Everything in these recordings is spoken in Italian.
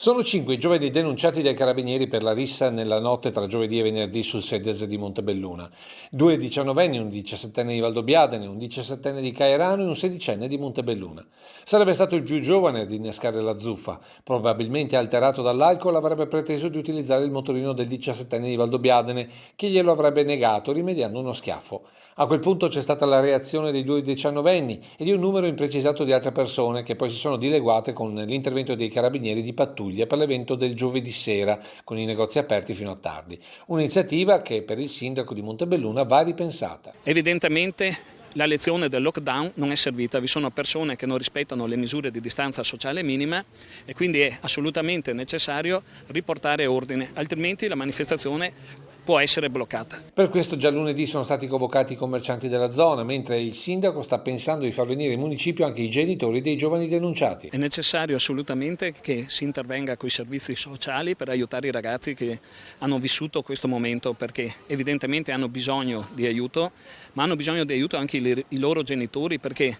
Sono 5 i giovani denunciati dai carabinieri per la rissa nella notte tra giovedì e venerdì sul Sedese di Montebelluna. 2 diciannovenni, un 17enne di Valdobbiadene, un 17enne di Caerano e un 16enne di Montebelluna. Sarebbe stato il più giovane ad innescare la zuffa. Probabilmente alterato dall'alcol avrebbe preteso di utilizzare il motorino del 17enne di Valdobbiadene, che glielo avrebbe negato rimediando uno schiaffo. A quel punto c'è stata la reazione dei 2 diciannovenni e di un numero imprecisato di altre persone che poi si sono dileguate con l'intervento dei carabinieri di pattuglia per l'evento del giovedì sera, con i negozi aperti fino a tardi. Un'iniziativa che per il sindaco di Montebelluna va ripensata. Evidentemente la lezione del lockdown non è servita, vi sono persone che non rispettano le misure di distanza sociale minima e quindi è assolutamente necessario riportare ordine, altrimenti la manifestazione può essere bloccata. Per questo già lunedì sono stati convocati i commercianti della zona, mentre il sindaco sta pensando di far venire in municipio anche i genitori dei giovani denunciati. È necessario assolutamente che si intervenga con i servizi sociali per aiutare i ragazzi che hanno vissuto questo momento, perché evidentemente hanno bisogno di aiuto, ma hanno bisogno di aiuto anche i loro genitori, perché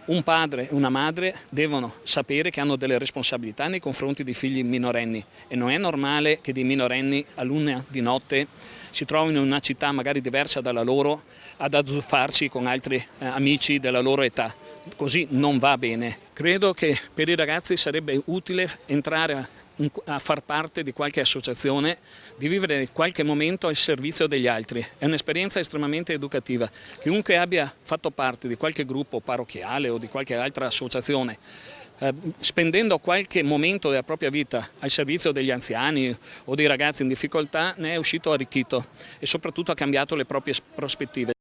un padre e una madre devono sapere che hanno delle responsabilità nei confronti dei figli minorenni e non è normale che dei minorenni a luna di notte si trovino in una città magari diversa dalla loro ad azzuffarsi con altri amici della loro età. Così non va bene. Credo che per i ragazzi sarebbe utile entrare a far parte di qualche associazione, di vivere qualche momento al servizio degli altri. È un'esperienza estremamente educativa. Chiunque abbia fatto parte di qualche gruppo parrocchiale o di qualche altra associazione, spendendo qualche momento della propria vita al servizio degli anziani o dei ragazzi in difficoltà, ne è uscito arricchito e soprattutto ha cambiato le proprie prospettive.